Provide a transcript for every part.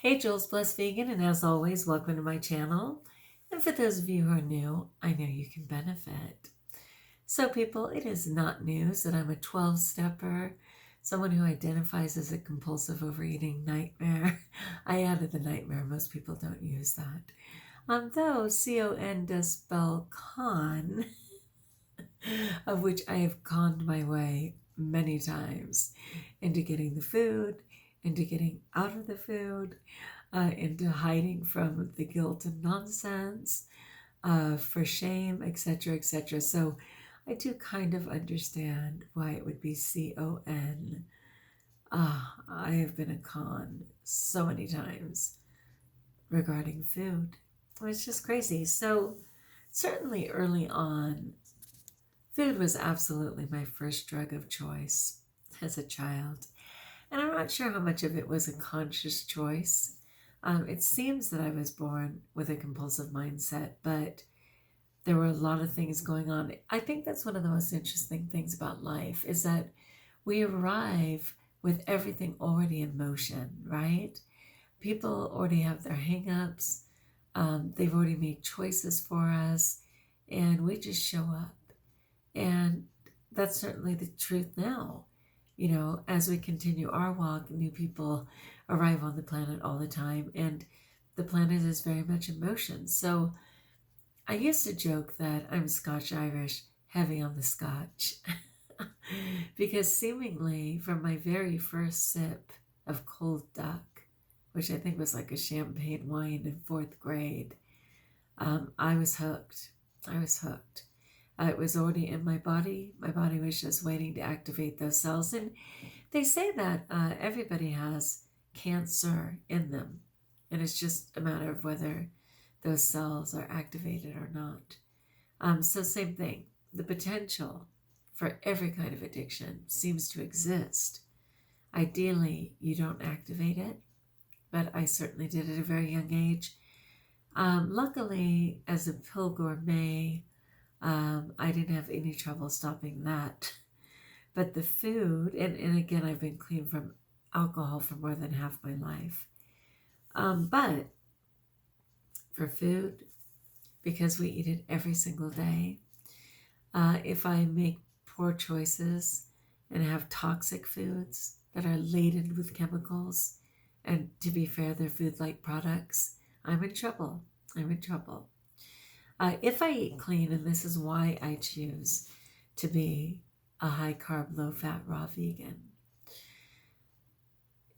Hey, Jules Blessed Vegan, and as always, welcome to my channel. And for those of you who are new, I know you can benefit. So people, it is not news that I'm a 12-stepper, someone who identifies as a compulsive overeating nightmare. I added the nightmare, most people don't use that. Though C-O-N does spell con, of which I have conned my way many times into getting the food, into getting out of the food, into hiding from the guilt and nonsense, for shame, etc., etc. So I do kind of understand why it would be C-O-N. I have been a con so many times regarding food. It's just crazy. So certainly early on, food was absolutely my first drug of choice as a child. And I'm not sure how much of it was a conscious choice. It seems that I was born with a compulsive mindset, but there were a lot of things going on. I think that's one of the most interesting things about life is that we arrive with everything already in motion, right? People already have their hang-ups. They've already made choices for us, and we just show up. And that's certainly the truth now. You know, as we continue our walk, new people arrive on the planet all the time, and the planet is very much in motion. So I used to joke that I'm Scotch-Irish, heavy on the Scotch, because seemingly from my very first sip of cold duck, which I think was like a champagne wine in 4th grade, I was hooked. I was hooked. It was already in my body. My body was just waiting to activate those cells. And they say that everybody has cancer in them. And it's just a matter of whether those cells are activated or not. So same thing. The potential for every kind of addiction seems to exist. Ideally, you don't activate it. But I certainly did at a very young age. Luckily, as a pill gourmet, I didn't have any trouble stopping that. But the food, and again, I've been clean from alcohol for more than half my life. But for food, because we eat it every single day, if I make poor choices and have toxic foods that are laden with chemicals, and to be fair, they're food-like products, I'm in trouble. I'm in trouble. If I eat clean, and this is why I choose to be a high-carb, low-fat, raw vegan,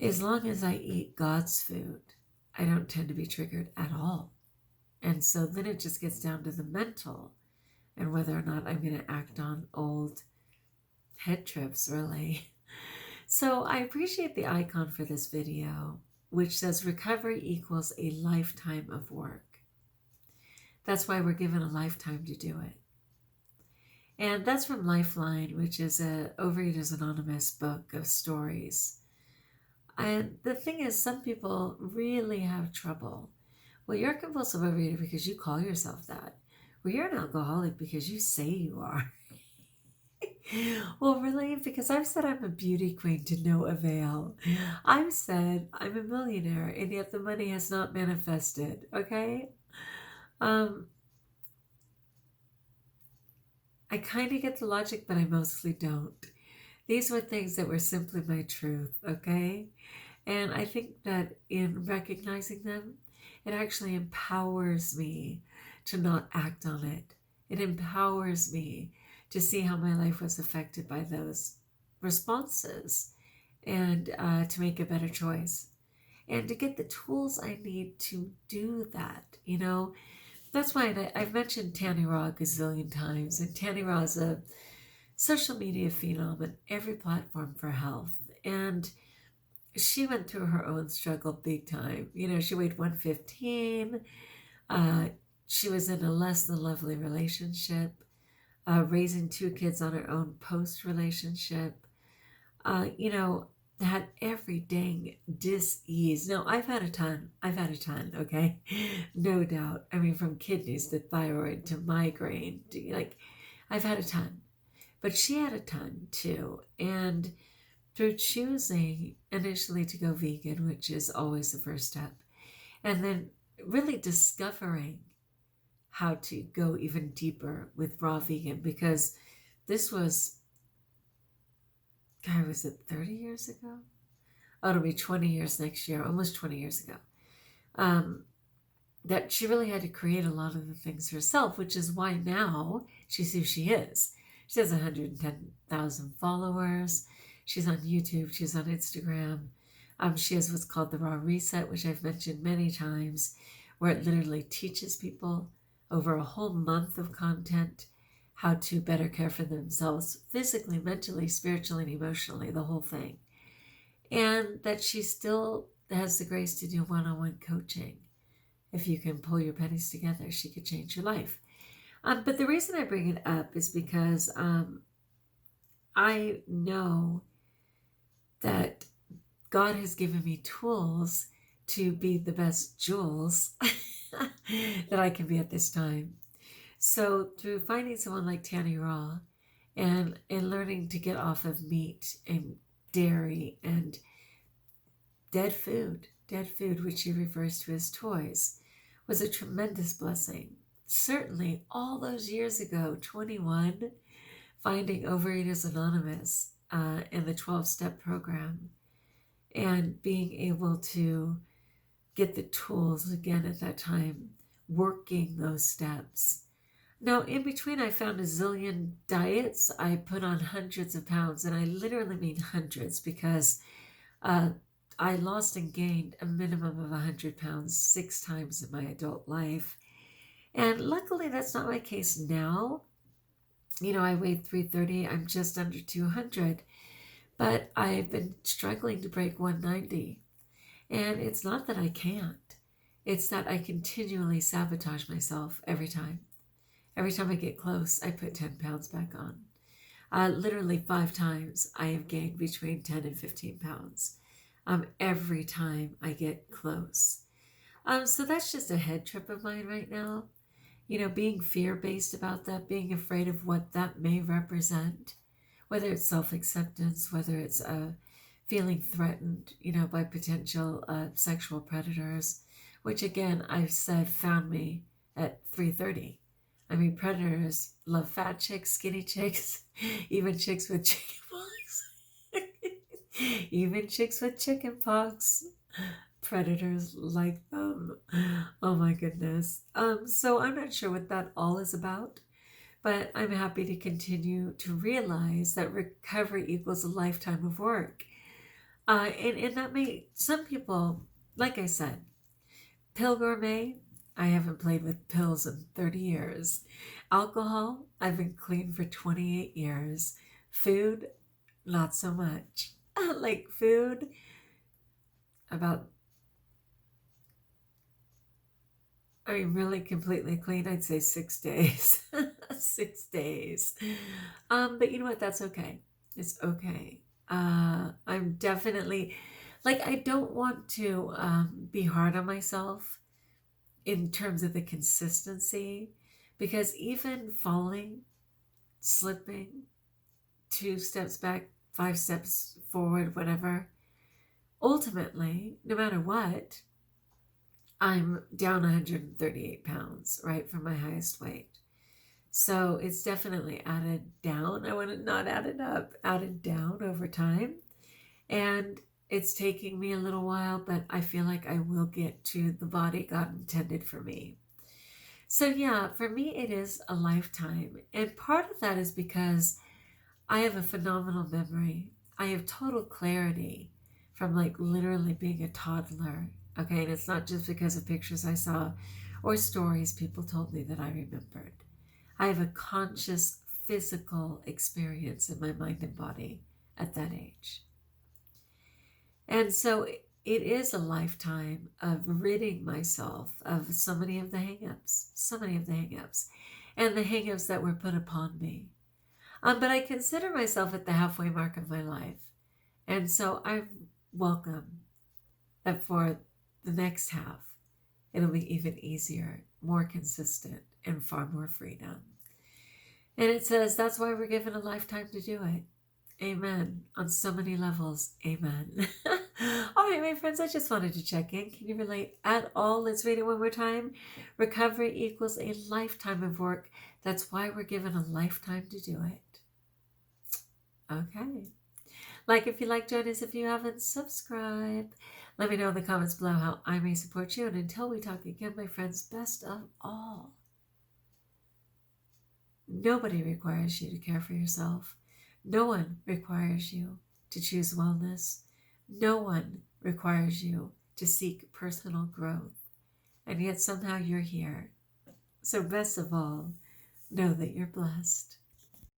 as long as I eat God's food, I don't tend to be triggered at all. And so then it just gets down to the mental and whether or not I'm going to act on old head trips, really. So I appreciate the icon for this video, which says recovery equals a lifetime of work. That's why we're given a lifetime to do it. And that's from Lifeline, which is a Overeaters Anonymous book of stories. And the thing is, some people really have trouble. Well, you're a compulsive overeater because you call yourself that. Well, you're an alcoholic because you say you are. Well, really, because I've said I'm a beauty queen to no avail. I've said I'm a millionaire, and yet the money has not manifested, okay? I kind of get the logic, but I mostly don't. These were things that were simply my truth, okay? And I think that in recognizing them, it actually empowers me to not act on it. It empowers me to see how my life was affected by those responses and to make a better choice and to get the tools I need to do that, you know? That's why I've mentioned Tanny Raw a gazillion times, and Tanny Raw is a social media phenom on every platform for health. And she went through her own struggle big time. You know, she weighed 115. She was in a less than lovely relationship, raising 2 kids on her own post-relationship. You know, had every dang dis-ease. No, I've had a ton, okay? No doubt. I mean, from kidneys to thyroid to migraine, to, like, I've had a ton. But she had a ton too. And through choosing initially to go vegan, which is always the first step, and then really discovering how to go even deeper with raw vegan, because this was, God, was it 30 years ago? Oh, it'll be 20 years next year, almost 20 years ago. That she really had to create a lot of the things herself, which is why now she's who she is. She has 110,000 followers. She's on YouTube. She's on Instagram. She has what's called the Raw Reset, which I've mentioned many times, where it literally teaches people over a whole month of content how to better care for themselves physically, mentally, spiritually, and emotionally, the whole thing. And that she still has the grace to do one-on-one coaching. If you can pull your pennies together, she could change your life. But the reason I bring it up is because I know that God has given me tools to be the best Jules that I can be at this time. So through finding someone like Tanny Raw and learning to get off of meat and dairy and dead food, which she refers to as toys, was a tremendous blessing. Certainly all those years ago, 21, finding Overeaters Anonymous in the 12-step program and being able to get the tools again at that time, working those steps. Now, in between, I found a zillion diets. I put on hundreds of pounds, and I literally mean hundreds, because I lost and gained a minimum of 100 pounds 6 times in my adult life. And luckily, that's not my case now. You know, I weighed 330. I'm just under 200. But I've been struggling to break 190. And it's not that I can't. It's that I continually sabotage myself every time. Every time I get close, I put 10 pounds back on. Literally 5 times I have gained between 10 and 15 pounds. Every time I get close. So that's just a head trip of mine right now. You know, being fear-based about that, being afraid of what that may represent, whether it's self-acceptance, whether it's feeling threatened, you know, by potential sexual predators, which again, I've said found me at 330. I mean, predators love fat chicks, skinny chicks, even chicks with chicken pox. Even chicks with chicken pox. Predators like them. Oh my goodness. So I'm not sure what that all is about, but I'm happy to continue to realize that recovery equals a lifetime of work. And that may, some people, like I said, pill gourmet, I haven't played with pills in 30 years. Alcohol, I've been clean for 28 years. Food, not so much. Like food, about, I mean, really completely clean, I'd say 6 days. 6 days. But you know what? That's okay. It's okay. I'm definitely, like, I don't want to be hard on myself in terms of the consistency, because even falling, slipping, 2 steps back, 5 steps forward, whatever, ultimately, no matter what, I'm down 138 pounds, right, from my highest weight. So it's definitely added down. I want to not added up, added down over time. And it's taking me a little while, but I feel like I will get to the body God intended for me. So yeah, for me, it is a lifetime. And part of that is because I have a phenomenal memory. I have total clarity from like literally being a toddler. Okay, and it's not just because of pictures I saw or stories people told me that I remembered. I have a conscious physical experience in my mind and body at that age. And so it is a lifetime of ridding myself of so many of the hang-ups, and the hang-ups that were put upon me. But I consider myself at the halfway mark of my life. And so I welcome that for the next half, it'll be even easier, more consistent, and far more freedom. And it says that's why we're given a lifetime to do it. Amen. On so many levels. Amen. All right, my friends, I just wanted to check in. Can you relate at all? Let's read it one more time. Recovery equals a lifetime of work. That's why we're given a lifetime to do it. Okay. Like if you like, join us if you haven't subscribed. Let me know in the comments below how I may support you. And until we talk again, my friends, best of all, nobody requires you to care for yourself. No one requires you to choose wellness. No one requires you to seek personal growth. And yet somehow you're here. So best of all, know that you're blessed.